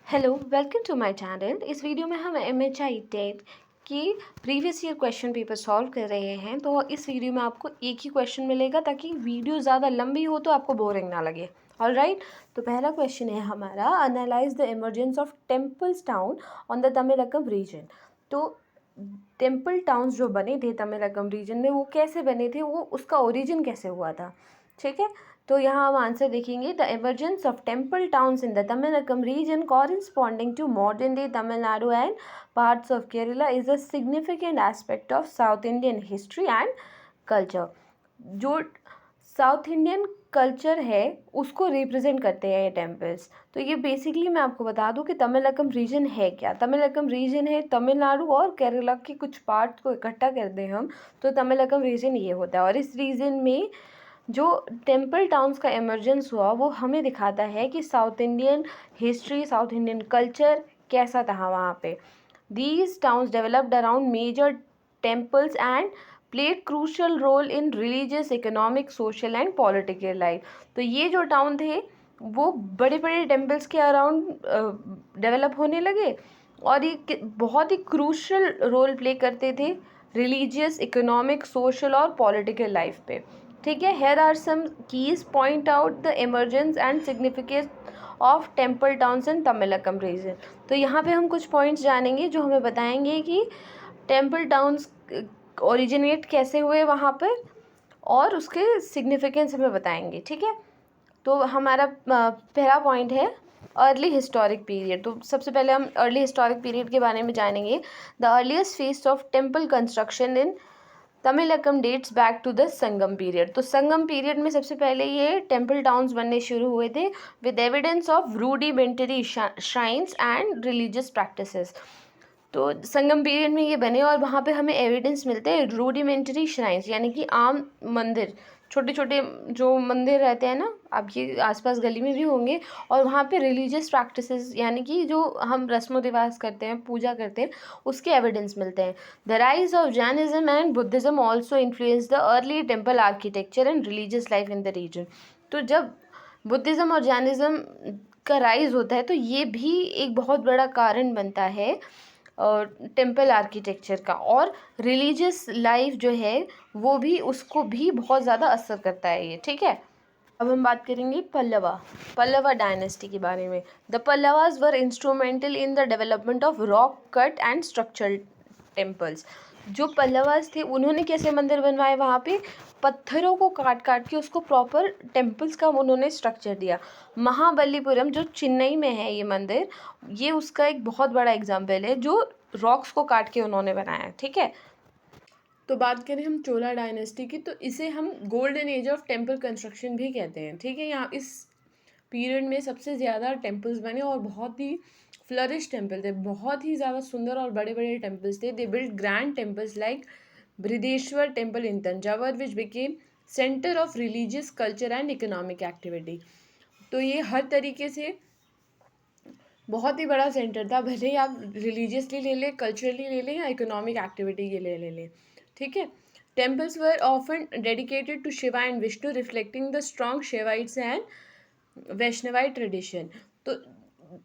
Hello, welcome to my channel. इस video में हम MHI टेट की previous year question paper solve कर रहे हैं। तो इस वीडियो में आपको एक ही क्वेश्चन मिलेगा ताकि वीडियो ज़्यादा लंबी हो तो आपको बोरिंग ना लगे। ऑलराइट, तो पहला क्वेश्चन है हमारा, analyse the emergence of temples town on the Tamilakam region. तो टेम्पल टाउन्स जो बने थे तमिलकम रीजन में, वो कैसे बने थे, वो उसका ओरिजिन कैसे हुआ था। ठीक है, तो यहाँ हम आंसर देखेंगे। The emergence of temple towns in the Tamilakam region corresponding to modern day Tamil Nadu and parts of Kerala is a significant aspect of south Indian history and culture. जो साउथ इंडियन कल्चर है उसको रिप्रेजेंट करते हैं ये टेम्पल्स। तो ये basically मैं आपको बता दूं कि तमिलकम रीजन है क्या। तमिलकम रीजन है तमिलनाडु और केरला के कुछ पार्ट को इकट्ठा कर दें हम तो तमिलकम रीजन ये होता है। और इस रीजन में जो टेम्पल टाउन्स का इमर्जेंस हुआ वो हमें दिखाता है कि south Indian history, south Indian culture कैसा था वहाँ पे। These towns developed around major temples and played crucial role in religious, economic, social and political life. तो ये जो टाउन थे वो बड़े बड़े टेम्पल्स के अराउंड डेवलप होने लगे और ये बहुत ही क्रूशल रोल प्ले करते थे रिलीजियस, इकोनॉमिक, सोशल और पॉलिटिकल लाइफ पे। ठीक है, here are some keys point out the emergence and significance of temple towns in Tamilakam region. तो यहाँ पे हम कुछ पॉइंट्स जानेंगे जो हमें बताएंगे कि टेम्पल टाउन्स ओरिजिनेट कैसे हुए वहाँ पर और उसके सिग्निफिकेंस हमें बताएंगे। ठीक है, तो हमारा पहला पॉइंट है अर्ली हिस्टोरिक पीरियड। तो सबसे पहले हम अर्ली हिस्टोरिक पीरियड के बारे में जानेंगे। The earliest phase of temple construction in Tamilakam dates back to the Sangam period. तो संगम पीरियड में सबसे पहले ये टेम्पल टाउन्स बनने शुरू हुए थे with evidence of rudimentary shrines and religious practices. तो संगम पीरियड में ये बने और वहाँ पे हमें एविडेंस मिलते हैं रूडिमेंटरी श्राइन्स, यानी कि आम मंदिर, छोटे छोटे जो मंदिर रहते हैं ना, आपके आसपास गली में भी होंगे, और वहाँ पे रिलीजियस प्रैक्टिसेस यानी कि जो हम रस्म रिवाज करते हैं, पूजा करते हैं, उसके एविडेंस मिलते हैं। The rise of Jainism and Buddhism also influence the early temple architecture and religious life in the region. तो जब बुद्धिज्म और जैनिज्म का राइज होता है तो ये भी एक बहुत बड़ा कारण बनता है टेम्पल आर्किटेक्चर का, और रिलीजियस लाइफ जो है वो भी, उसको भी बहुत ज़्यादा असर करता है ये। ठीक है, अब हम बात करेंगे पल्लवा डायनेस्टी के बारे में। The Pallavas were instrumental in the development of rock cut and structural temples. जो पल्लवास थे उन्होंने कैसे मंदिर बनवाए, वहाँ पे पत्थरों को काट काट के उसको प्रॉपर टेम्पल्स का उन्होंने स्ट्रक्चर दिया। महाबलीपुरम जो चेन्नई में है ये मंदिर, ये उसका एक बहुत बड़ा एग्जाम्पल है जो रॉक्स को काट के उन्होंने बनाया। ठीक है, तो बात करें हम चोला डायनेस्टी की, तो इसे हम golden age of temple construction भी कहते हैं। ठीक है, यहाँ इस पीरियड में सबसे ज़्यादा टेम्पल्स बने और बहुत ही फ्लरिश टेम्पल थे, बहुत ही ज़्यादा सुंदर और बड़े बड़े टेम्पल्स थे। They build grand temples like Brihadeeswara temple in Thanjavur which became centre of religious culture and economic activity. तो ये हर तरीके से बहुत ही बड़ा सेंटर था, भले ही आप रिलीजियसली ले लें, कल्चरली ले लें या इकोनॉमिक एक्टिविटी के लिए ले लें। ठीक है, temples were often dedicated to Shiva and Vishnu reflecting the strong Shaivites and Vaishnavite tradition. तो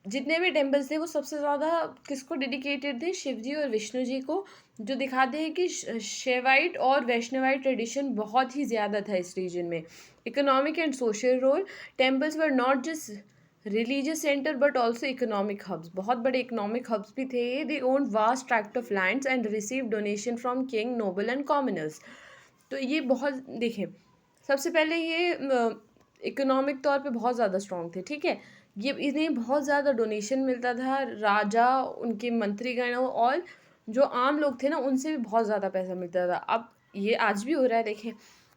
जितने भी टेम्पल्स थे वो सबसे ज़्यादा किसको डेडिकेटेड थे, शिव जी और विष्णु जी को, जो दिखाते हैं कि शिवाइट और वैष्णवाइट ट्रेडिशन बहुत ही ज़्यादा था इस रीजन में। Economic and social role, temples were not just religious centre but also economic hubs, बहुत बड़े इकोनॉमिक हब्स भी थे। They own vast tract of lands and receive donation from king, noble and commoners. तो ये बहुत, देखें, सबसे पहले ये इकोनॉमिक तौर पे बहुत ज़्यादा स्ट्रॉन्ग थे। ठीक है, ये इन्हें बहुत ज़्यादा डोनेशन मिलता था, राजा, उनके मंत्रीगण और जो आम लोग थे ना उनसे भी बहुत ज़्यादा पैसा मिलता था। अब ये आज भी हो रहा है। देखें,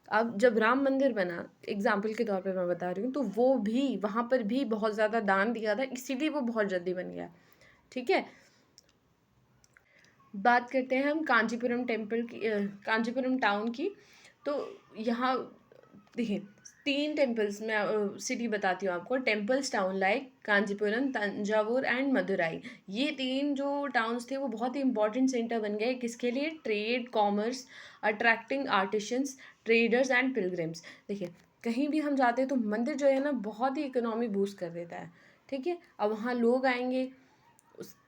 अब जब राम मंदिर बना, एग्जाम्पल के तौर पे मैं बता रही हूँ, तो वो भी, वहाँ पर भी बहुत ज़्यादा दान दिया था, इसीलिए वो बहुत जल्दी बन गया। ठीक है, बात करते हैं हम कांचीपुरम टेम्पल की, कांचीपुरम टाउन की। तो यहाँ देखिए 3 टेम्पल्स, मैं सिटी बताती हूँ आपको। Temples town like Kanchipuram, Thanjavur and Madurai. ये 3 जो टाउन्स थे वो बहुत ही इंपॉर्टेंट सेंटर बन गए, किसके लिए, trade, commerce, attracting artisans, traders and pilgrims. देखिए, कहीं भी हम जाते हैं तो मंदिर जो है ना बहुत ही इकोनॉमी बूस्ट कर देता है। ठीक है। अब वहाँ लोग आएंगे,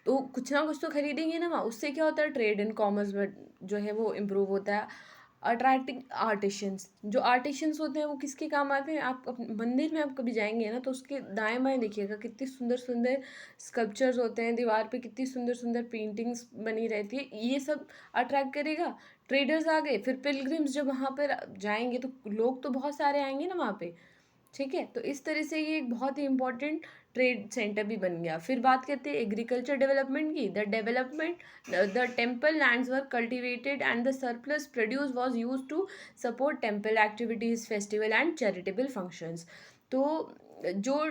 तो कुछ ना कुछ तो खरीदेंगे ना वहाँ, उससे क्या होता है, ट्रेड एंड कॉमर्स में जो है वो इम्प्रूव होता है। अट्रैक्टिंग आर्टिशंस, जो आर्टिशंस होते हैं वो किसके काम आते हैं, आप मंदिर में आप कभी जाएंगे ना तो उसके दाएं बाएं देखिएगा कितनी सुंदर सुंदर स्कल्पचर्स होते हैं, दीवार पे कितनी सुंदर सुंदर पेंटिंग्स बनी रहती है, ये सब अट्रैक्ट करेगा। ट्रेडर्स आ गए, फिर पिलग्रिम्स जब वहाँ पर जाएंगे तो लोग तो बहुत सारे आएंगे ना वहाँ पे, ठीक है। तो इस तरह से ये एक बहुत ही इंपॉर्टेंट ट्रेड सेंटर भी बन गया। फिर बात करते हैं एग्रीकल्चर डेवलपमेंट की। The temple lands were cultivated and the surplus produce was used to support temple activities, festival and charitable functions. तो जो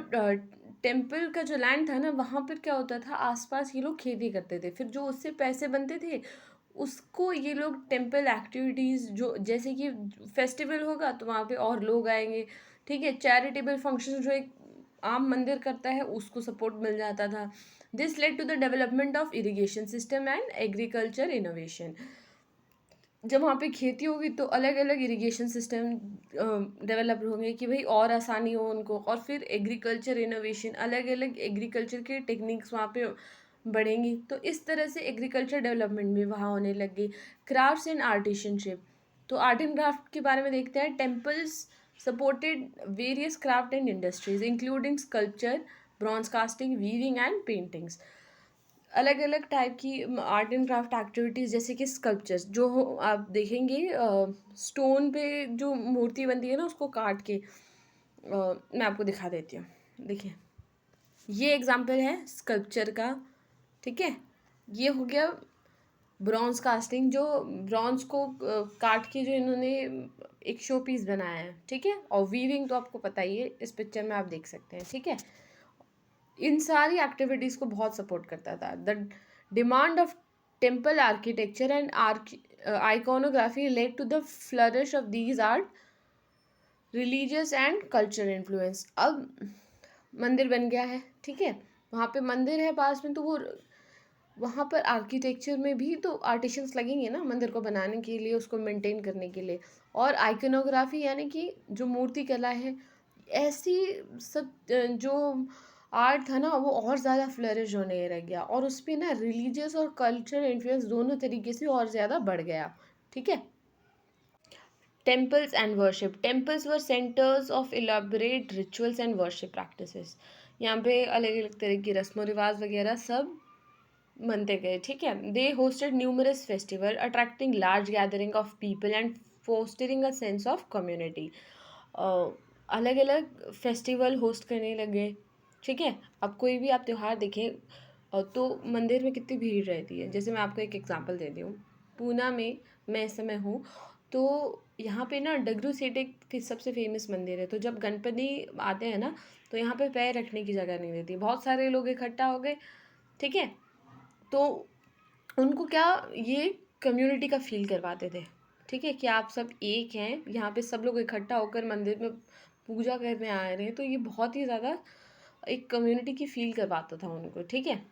टेम्पल का जो लैंड था ना, वहाँ पर क्या होता था, आसपास ये लोग खेती करते थे, फिर जो उससे पैसे बनते थे उसको ये लोग टेम्पल एक्टिविटीज़, जो जैसे कि फेस्टिवल होगा तो वहाँ पे और लोग आएंगे, ठीक है। चैरिटेबल फंक्शन जो एक आम मंदिर करता है उसको सपोर्ट मिल जाता था। This led to the development of irrigation system and agriculture innovation. जब वहाँ पे खेती होगी तो अलग अलग इरिगेशन सिस्टम डेवलप होंगे कि भाई और आसानी हो उनको, और फिर एग्रीकल्चर इनोवेशन, अलग अलग एग्रीकल्चर के टेक्निक्स वहाँ पे बढ़ेंगी। तो इस तरह से एग्रीकल्चर डेवलपमेंट भी वहाँ होने लगी। क्राफ्ट्स एंड आर्टिशनशिप, तो आर्ट एंड क्राफ्ट के बारे में देखते हैं। Temples supported various craft and industries including sculpture, bronze casting, weaving and paintings. अलग अलग टाइप की आर्ट एंड क्राफ्ट एक्टिविटीज़, जैसे कि स्कल्पचर्स जो हो आप देखेंगे, स्टोन पे जो मूर्ति बनती है ना उसको काट के, मैं आपको दिखा देती हूँ। देखिए ये एग्जाम्पल है स्कल्पचर का, ठीक है। ये हो गया ब्रॉन्ज कास्टिंग, जो ब्रॉन्ज को काट के जो इन्होंने एक शो पीस बनाया है, ठीक है। और वीविंग तो आपको पता ही है, इस पिक्चर में आप देख सकते हैं, ठीक है। इन सारी एक्टिविटीज़ को बहुत सपोर्ट करता था। The demand of temple architecture and iconography led to the flourish of these art religious and culture influence. अब मंदिर बन गया है, ठीक है, वहाँ पे मंदिर है पास में, तो वो वहाँ पर आर्किटेक्चर में भी तो आर्टिशंस लगेंगे ना मंदिर को बनाने के लिए, उसको मेंटेन करने के लिए। और आइकोनोग्राफी यानी कि जो मूर्ति कला है, ऐसी सब जो आर्ट था ना वो और ज़्यादा फ्लरिश होने लग गया, और उस पर ना रिलीजियस और कल्चर इन्फ्लुएंस दोनों तरीके से और ज़्यादा बढ़ गया, ठीक है। Temples and worship, temples were centres of elaborate rituals and worship practices. यहाँ पे अलग अलग तरह की रस्म रिवाज वगैरह सब बनते गए, ठीक है। They hosted numerous festival attracting large gathering of people and fostering a sense of community. अलग अलग फेस्टिवल होस्ट करने लगे, ठीक है। अब कोई भी आप त्यौहार देखें तो मंदिर में कितनी भीड़ रहती है। जैसे मैं आपको एक एग्जांपल देती हूँ, पूना में मैं इस समय हूँ, तो यहाँ पे ना डगरू सेठ एक सबसे फेमस मंदिर है। तो जब गणपति आते हैं ना तो यहाँ पे पैर रखने की जगह नहीं रहती, बहुत सारे लोग इकट्ठा हो गए, ठीक है। तो उनको क्या, ये कम्युनिटी का फील करवाते थे, ठीक है, कि आप सब एक हैं, यहाँ पे सब लोग इकट्ठा होकर मंदिर में पूजा करने आ रहे हैं। तो ये बहुत ही ज़्यादा एक कम्युनिटी की फील करवाता था उनको, ठीक है।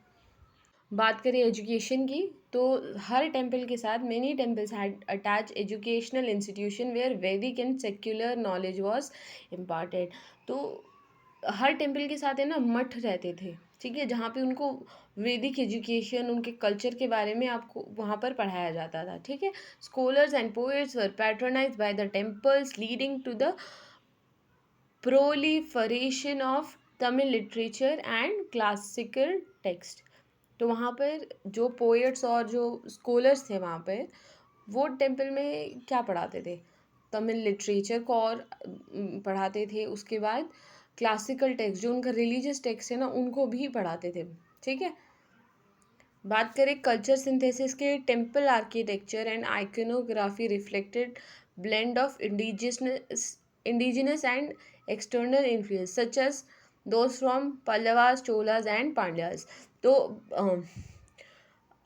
बात करें एजुकेशन की, तो हर टेम्पल के साथ many temples had attach educational institution where Vedic and secular knowledge was imparted. तो हर टेम्पल के साथ है ना मठ रहते थे, ठीक है, जहाँ पे उनको वैदिक एजुकेशन, उनके कल्चर के बारे में आपको वहाँ पर पढ़ाया जाता था, ठीक है। Scholars and poets were patronised by the temples leading to the proliferation of Tamil literature and classical text. तो वहाँ पर जो पोएट्स और जो स्कॉलर्स थे वहाँ पर, वो टेम्पल में क्या पढ़ाते थे, तमिल लिटरेचर को और पढ़ाते थे। उसके बाद क्लासिकल टेक्स्ट जो उनका रिलीजियस टेक्स्ट है ना उनको भी पढ़ाते थे, ठीक है। बात करें कल्चर सिंथेसिस के, temple architecture and iconography reflected blend of indigenous and external influence such as those from Pallavas, Cholas and Pandyas। तो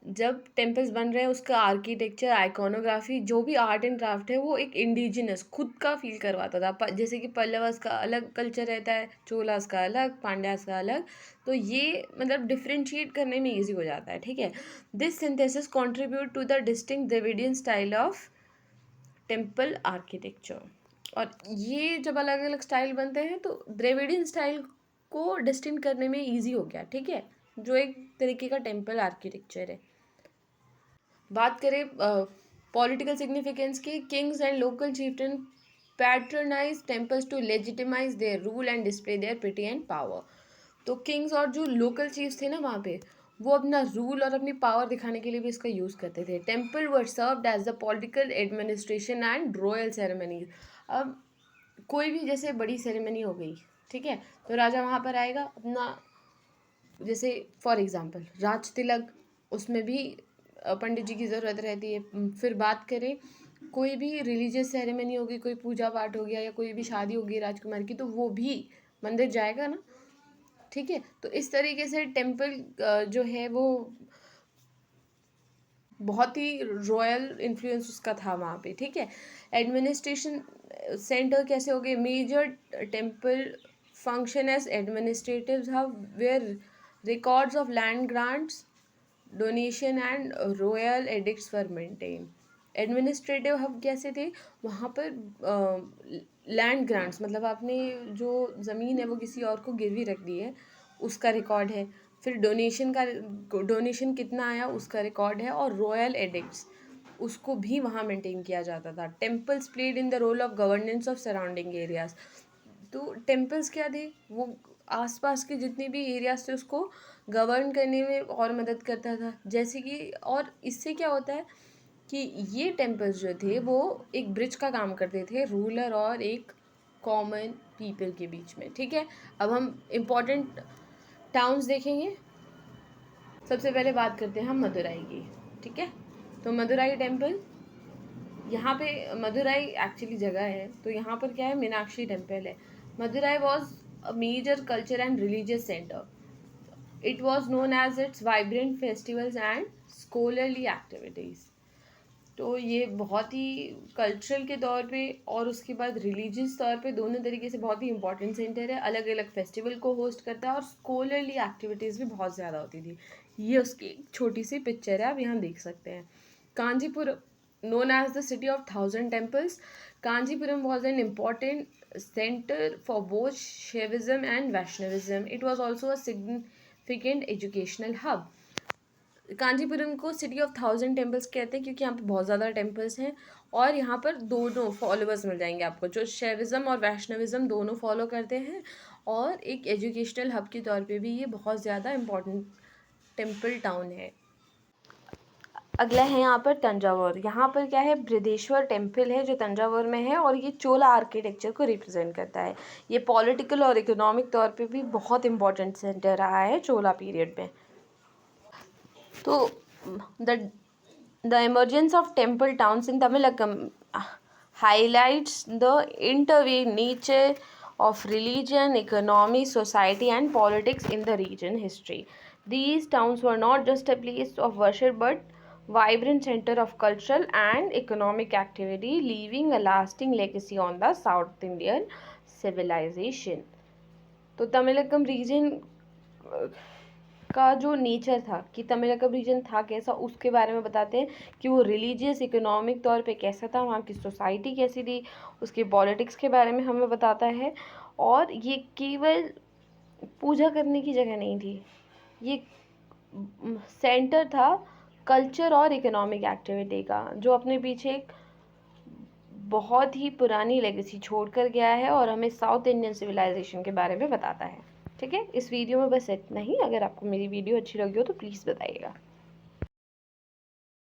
जब टेम्पल्स बन रहे हैं उसका आर्किटेक्चर, आइकोनोग्राफी, जो भी आर्ट एंड क्राफ्ट है वो एक इंडिजिनस खुद का फील करवाता था। जैसे कि पल्लवास का अलग कल्चर रहता है, चोलास का अलग, पांड्यास का अलग, तो ये मतलब डिफ्रेंशिएट करने में ईजी हो जाता है, ठीक है। This synthesis contribute to the distinct Dravidian style of temple architecture. और ये जब अलग अलग स्टाइल बनते हैं तो द्रविडियन स्टाइल को डिस्टिंक्ट करने में ईजी हो गया, ठीक है, जो एक तरीके का टेम्पल आर्किटेक्चर है। बात करें पॉलिटिकल सिग्निफिकेंस की, kings and local chieftain patronise temples to legitimise their rule and display their piety and power. तो किंग्स और जो लोकल चीफ्स थे ना वहाँ पे, वो अपना रूल और अपनी पावर दिखाने के लिए भी इसका यूज़ करते थे। Temple were served as the political administration and royal ceremonies. अब कोई भी जैसे बड़ी सेरेमनी हो गई, ठीक है, तो राजा वहाँ पर आएगा अपना, जैसे फॉर एग्ज़ाम्पल राज तिलक, उसमें भी पंडित जी की ज़रूरत रहती है। फिर बात करें कोई भी रिलीजियस सेरेमनी होगी, कोई पूजा पाठ हो गया या कोई भी शादी होगी राजकुमार की, तो वो भी मंदिर जाएगा ना, ठीक है। तो इस तरीके से टेम्पल जो है वो बहुत ही रॉयल इन्फ्लुएंस उसका था वहाँ पे, ठीक है। एडमिनिस्ट्रेशन सेंटर कैसे हो गए, major temple function as administrative hub where records of land grants, donation and royal edicts were maintain. Administrative hub कैसे थे, वहाँ पर लैंड ग्रांट्स मतलब आपने जो ज़मीन है वो किसी और को गिरवी रख दी है, उसका रिकॉर्ड है। फिर डोनेशन कितना आया उसका रिकॉर्ड है, और रॉयल एडिक्ट्स उसको भी वहाँ मेंटेन किया जाता था। Temples played in the role of governance of surrounding areas. तो टेम्पल्स क्या थे, वो आसपास के जितने भी एरियाज थे उसको गवर्न करने में और मदद करता था। जैसे कि, और इससे क्या होता है कि ये टेम्पल्स जो थे वो एक ब्रिज का काम करते थे रूलर और एक कॉमन पीपल के बीच में, ठीक है। अब हम इम्पोर्टेंट टाउन्स देखेंगे। सबसे पहले बात करते हैं हम मदुराई की, ठीक है। तो मदुराई टेम्पल, यहाँ पे मदुराई एक्चुअली जगह है, तो यहाँ पर क्या है, मीनाक्षी टेम्पल है। Madurai was a major culture and religious centre. It was known as its vibrant festivals and scholarly activities. तो ये बहुत ही कल्चरल के तौर पे और उसके बाद रिलीजियस तौर पे दोनों तरीके से बहुत ही इंपॉर्टेंट सेंटर है। अलग अलग फेस्टिवल को होस्ट करता है और स्कॉलरली एक्टिविटीज़ भी बहुत ज़्यादा होती थी। ये उसकी एक छोटी सी पिक्चर है, आप यहाँ देख सकते हैं। Kanchipuram, known as the city of thousand temples, Kanjipuram was an important center for both Shaivism and Vaishnavism. It was also a significant educational hub. Kanchipuram को सिटी ऑफ थाउजेंड टेम्पल्स कहते हैं क्योंकि यहाँ पे बहुत ज़्यादा टेम्पल्स हैं, और यहाँ पर दोनों फॉलोअर्स मिल जाएंगे आपको, जो शैविज़म और वैष्णविज़म दोनों फॉलो करते हैं, और एक एजुकेशनल हब के तौर पे भी ये बहुत ज़्यादा इम्पॉर्टेंट टेम्पल टाउन है। अगला है यहाँ पर तंजावुर। यहाँ पर क्या है, बृहदेश्वर टेम्पल है जो तंजावुर में है, और ये चोला आर्किटेक्चर को रिप्रेजेंट करता है। ये पॉलिटिकल और इकोनॉमिक तौर पे भी बहुत इंपॉर्टेंट सेंटर रहा है चोला पीरियड में। तो the emergence of temple towns in Tamilakam highlights the interweaved nature of religion, economy, society, and politics in the region history. These towns were not just a place of worship but vibrant center of cultural and economic activity, leaving a lasting legacy on the South Indian civilization. तो Tamilakam reason का जो nature था, कि Tamilakam reason था कैसा, उसके बारे में बताते हैं कि वो रिलीजियस इकोनॉमिक तौर पे कैसा था, वहाँ की सोसाइटी कैसी थी, उसके पॉलिटिक्स के बारे में हमें बताता है। और ये केवल पूजा करने की जगह नहीं थी, ये सेंटर था कल्चर और इकोनॉमिक एक्टिविटी का, जो अपने पीछे एक बहुत ही पुरानी लेगेसी छोड़कर गया है और हमें साउथ इंडियन सिविलाइजेशन के बारे में बताता है, ठीक है। इस वीडियो में बस इतना ही। अगर आपको मेरी वीडियो अच्छी लगी हो तो प्लीज़ बताइएगा।